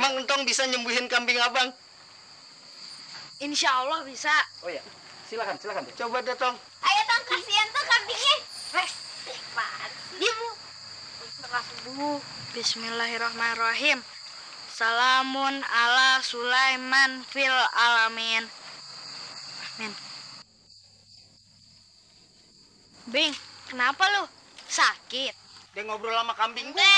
Emang entong bisa nyembuhin kambing abang? Insya Allah bisa. Oh ya, silakan. Coba deh, Tong. Ayo Tong, kasihan tuh kambingnya. Diam. Bismillahirrahmanirrahim. Salamun ala Sulaiman fil alamin. Amin. Bing, kenapa lu? Sakit? Dia ngobrol sama kambing gue.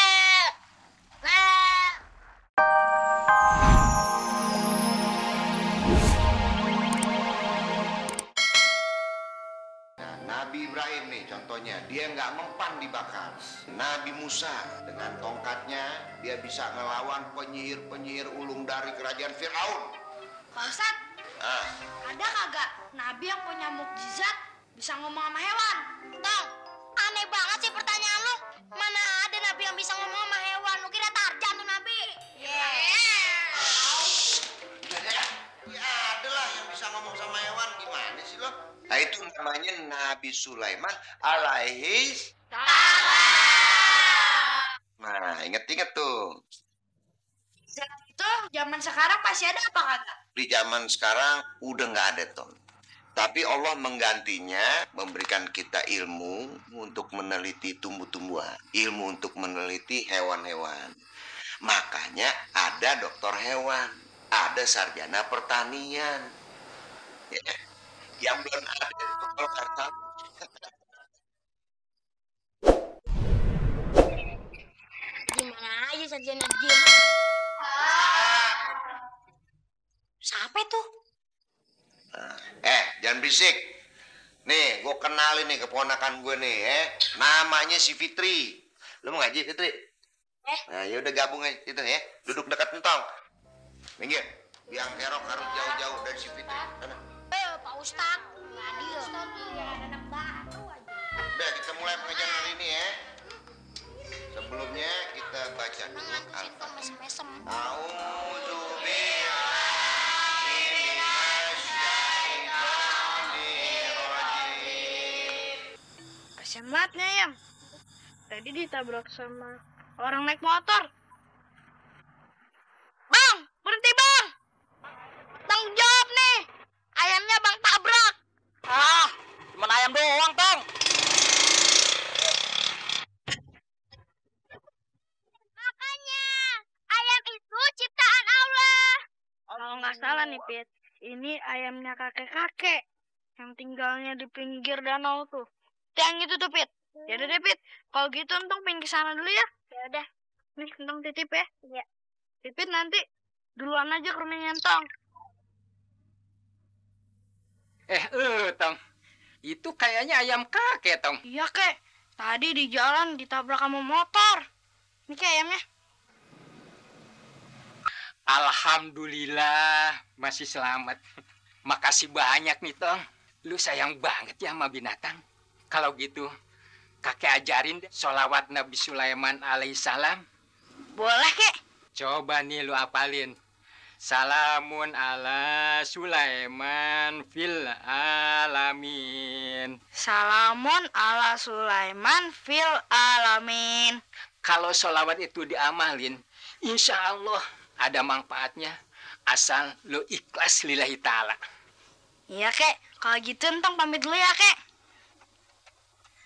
Nah, Nabi Ibrahim nih contohnya, dia nggak mempan dibakar. Nabi Musa dengan tongkatnya dia bisa ngelawan penyihir ulung dari kerajaan Firaun. Pak Ustadz, ada kagak nabi yang punya mukjizat bisa ngomong sama hewan? Tong, aneh banget sih pertanyaan lu. Mana ada nabi yang bisa ngomong sama hewan? Lu kira Tarjan tuh nabi? Ya ada lah yang bisa ngomong sama hewan, gimana sih lo? Nah itu namanya Nabi Sulaiman alaihi. Nah inget tuh. Itu zaman sekarang masih ada apa kagak? Di zaman sekarang udah nggak ada, Tom. Tapi Allah menggantinya, memberikan kita ilmu untuk meneliti tumbuh-tumbuhan, ilmu untuk meneliti hewan-hewan. Makanya ada dokter hewan, ada sarjana pertanian. Ya, yang belum ada itu kalau kata. Gimana aja sarjana jin? Siapa tuh? Jangan berisik. Nih, gue kenalin nih keponakan gue nih, namanya si Fitri. Lu mau ngaji, Fitri? Nah, ya udah gabung aja gitu ya. Duduk dekat entong. Minggir. Biang kerok harus jauh-jauh dari si Fitri. Sana. Pak Ustadz. Nggak adil. Biar ada anak baru aja. Udah, kita mulai pengajian hari ini ya. Sebelumnya kita baca dulu Al-Fatihah. Mesem-mesem. Kasian banget nih ayam. Tadi ditabrak sama orang naik motor. Bang, berhenti bang. Tanggung jawab nih. Ayamnya bang tabrak. Cuman ayam doang, Tong. Makanya, ayam itu ciptaan Allah. Kalau nggak salah nih, Pit. Ini ayamnya kakek-kakek yang tinggalnya di pinggir danau tuh. Yang itu tuh, Pit. Ya udah deh, Pit. Kalau gitu Entong pengen ke sana dulu ya. Ya udah. Nih, Entong titip ya. Iya. Pit nanti duluan aja ke rumahnya Entong. Tong. Itu kayaknya ayam kakek, Tong. Iya, Kek. Tadi di jalan ditabrak sama motor. Ini Kek ayamnya. Alhamdulillah masih selamat. Makasih banyak nih, Tong. Lu sayang banget ya sama binatang. Kalau gitu, kakek ajarin deh sholawat Nabi Sulaiman alaihissalam. Boleh, Kek. Coba nih lu apalin. Salamun ala Sulaiman fil alamin. Salamun ala Sulaiman fil alamin. Kalau sholawat itu diamalin, insya Allah ada manfaatnya. Asal lu ikhlas lillahi ta'ala. Iya, Kek. Kalau gitu Entong pamit dulu ya, Kek.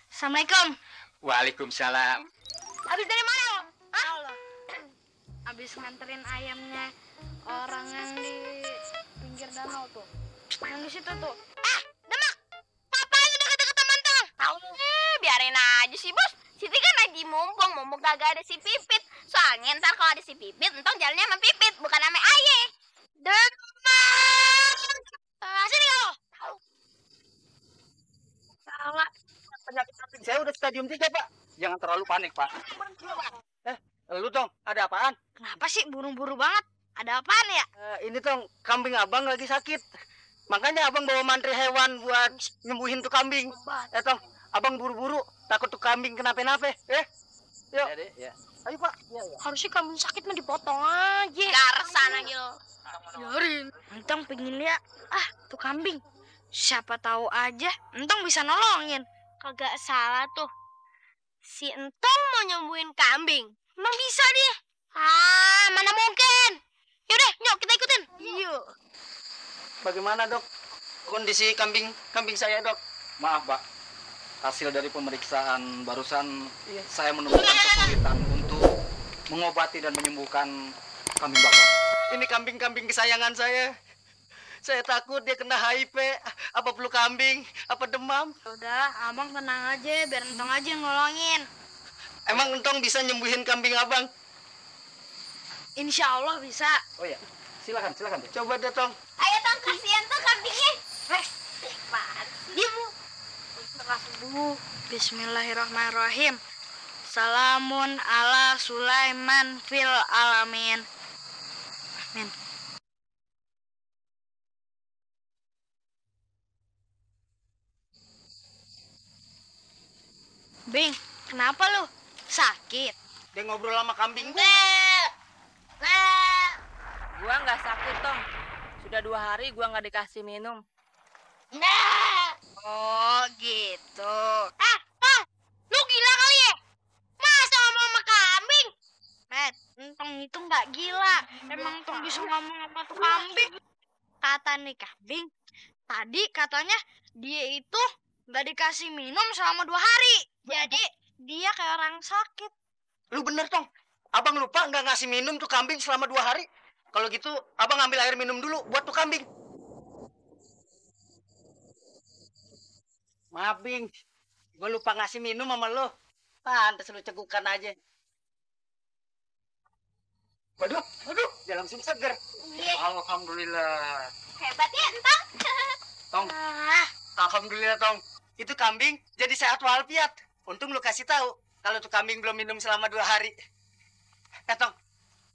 Assalamualaikum. Waalaikumsalam. Habis dari mana lo? Allah. Habis nganterin ayamnya orang yang di pinggir danau tuh. Yang di situ tuh. Demak. Papanya deket-deket sama Entong. Tahu. Biarin aja sih, Bos. Siti kan lagi mumpung kagak ada si Pipit. Soalnya ntar kalau ada si Pipit, Entong jalannya sama Pipit, bukan sama Aye. Demak. Sini kamu. Salah. Penyakit kambing saya udah stadium 3, Pak. Jangan terlalu panik, Pak. Lu, Tong, ada apaan? Kenapa sih buru-buru banget? Ada apaan ya? Ini, Tong, kambing abang lagi sakit. Makanya abang bawa mantri hewan buat nyembuhin tuh kambing. Tong, abang buru-buru, takut tuh kambing kenapa-napa. Yuk. Ya. Ayo, Pak. Ya. Harusnya kambing sakit mah dipotong aja. Garsan aja lo. Biarin. Entong pengen lihat. Tuh kambing. Siapa tahu aja Entong bisa nolongin. Kagak salah tuh. Si Entong mau nyembuhin kambing. Emang bisa dia? Ah, mana mungkin. Yaudah, yuk kita ikutin. Yuk. Bagaimana, Dok? Kondisi kambing saya, Dok? Maaf, Pak. Hasil dari pemeriksaan barusan saya menemukan kesulitan untuk mengobati dan menyembuhkan kambing Bapak. Ini kambing-kambing kesayangan saya. Saya takut dia kena HIV, apa flu kambing, apa demam. Udah, abang tenang aja, biar Entong aja yang nolongin. Emang Entong bisa nyembuhin kambing abang? Insya Allah bisa. Oh ya, silakan. Coba deh, Tong. Ayo Tong, kasihan tuh kambingnya. Diam. Bismillahirrahmanirrahim. Salamun ala Sulaiman fil alamin. Amin. Bing, kenapa lu? Sakit? Dia ngobrol sama kambing gua. Gua nggak sakit, Tong. Sudah 2 hari gua nggak dikasih minum. Oh, gitu. Lu gila kali ya? Masa ngomong sama kambing? Met, Entong itu nggak gila. Emang Entong bisa ngomong sama tuh kambing. Kata nih kambing, tadi katanya dia itu nggak dikasih minum selama 2 hari. Jadi dia kayak orang sakit. Lu bener, Tong. Abang lupa nggak ngasih minum tuh kambing selama 2 hari. Kalau gitu, abang ambil air minum dulu buat tuh kambing. Maaf, Bing. Gue lupa ngasih minum sama lu. Pantes lu cegukan aja. Waduh, dia langsung seger. Alhamdulillah. Hebat ya, Entong. Tong, alhamdulillah, Tong. Itu kambing jadi sehat walafiat. Untung lu kasih tahu kalau tuh kambing belum minum selama 2 hari. Tong,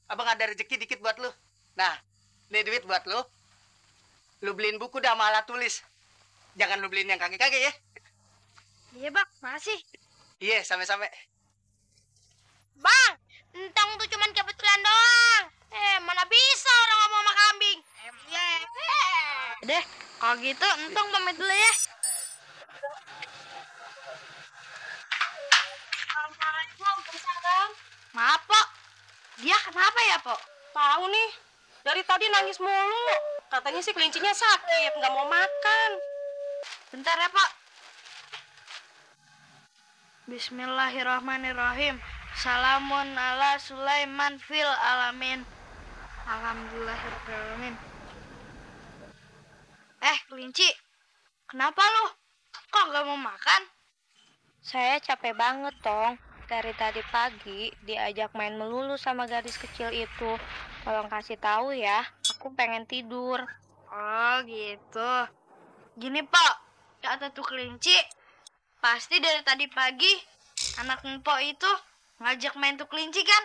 abang ada rezeki dikit buat lu. Nah, ini duit buat lu. Lu beliin buku dah sama alat tulis. Jangan lu beliin yang kaki-kaki ya. Iya, Bang. Makasih. Iya, sampai-sampai. Bang, Entong tuh cuman kebetulan doang. Mana bisa orang ngomong sama kambing. Deh, kalau gitu Entong pamit dulu ya. Maaf, Pok. Dia kenapa ya, Pok? Tahu nih, dari tadi nangis mulu. Katanya sih kelincinya sakit, nggak mau makan. Bentar ya, Pak. Bismillahirrahmanirrahim. Salamun ala Sulaiman fil alamin. Alhamdulillahirrahmanirrahim. Kelinci. Kenapa lu? Kok gak mau makan? Saya capek banget, Tong. Dari tadi pagi diajak main melulu sama gadis kecil itu. Tolong kasih tahu ya, aku pengen tidur. Oh, gitu. Gini, Pak. Kata tuh kelinci, pasti dari tadi pagi anak Mpok itu ngajak main tuh kelinci kan?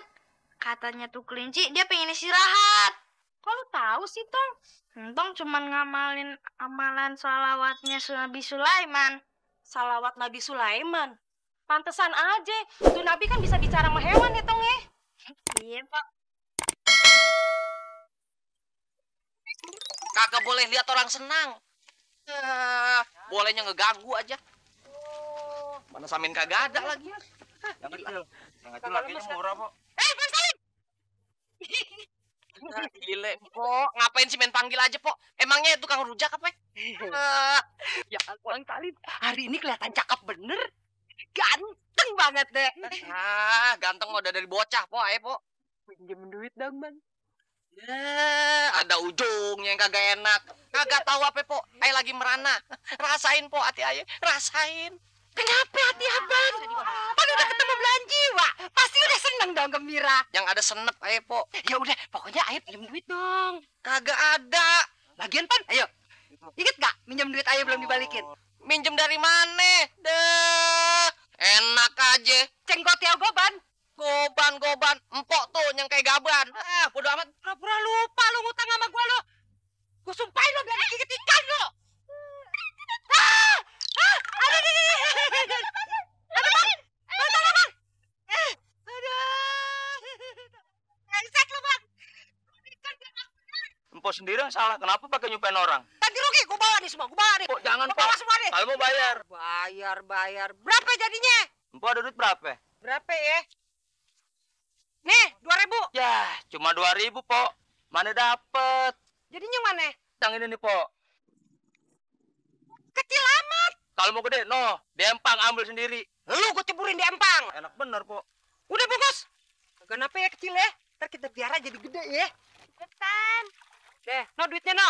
Katanya tuh kelinci dia pengen istirahat. Kok lu tahu sih, Tong? Entong cuman ngamalin amalan salawatnya Nabi Sulaiman. Salawat Nabi Sulaiman. Pantesan aja, tuh Nabi kan bisa bicara sama hewan ya, Tong ya? Iya, Pak. Kagak boleh lihat orang senang. Bolehnya ngeganggu aja. Mana samin kagak ada lagi. Yang itu lakinya murah, Pak. Bang Salim! Gile, Pok. Ngapain sih main panggil aja, Pok? Emangnya tukang rujak apa? Ya, Bang Salim, hari ini kelihatan cakep bener. Ganteng banget deh. Ganteng udah dari bocah, Pok. Ayo, Pok. Pinjem duit dong, Bang. Ada ujungnya yang kagak enak. Kagak tahu apa, Pok. Ayo lagi merana. Rasain, Pok, hati ayo. Rasain. Kenapa hati abang? Kan udah ketemu belan jiwa. Pasti udah seneng dong, gembira. Yang ada senep, ayo, Pok. Ya udah, pokoknya ayo pinjem duit dong. Kagak ada. Lagian, Pan, ayo. Ingat gak minjem duit ayo belum dibalikin? Minjem dari mana? Enak aja. Cenggot ya, Goban. Goban. Empok tuh yang kayak gaban. Bodo amat. Pura-pura lupa lu ngutang sama gua lo. Gua sumpahin lo biar digigit ikan lo. Aduh, Bang. Tolong, Bang. Ngesek lo, Bang. Empok sendiri yang salah. Kenapa pakai nyupain orang? Ganti rugi, gua bawa nih semua, gua bawa nih. Pok, jangan, Gua bawa Pok. semua nih. Kalau mau bayar. Bayar. Berapa jadinya? Empok ada duit berapa? Berapa ya? Nih, 2.000. Ya, cuma 2.000, Pok. Mana dapet? Jadinya mana? Yang ini nih, Pok. Kecil amat. Kalau mau gede, no. Di empang ambil sendiri. Lu gue ceburin di empang. Enak bener, Pok. Udah bungkus. Kenapa ya kecil ya? Ntar kita biara jadi gede ya. Cepetan. Deh, no duitnya no.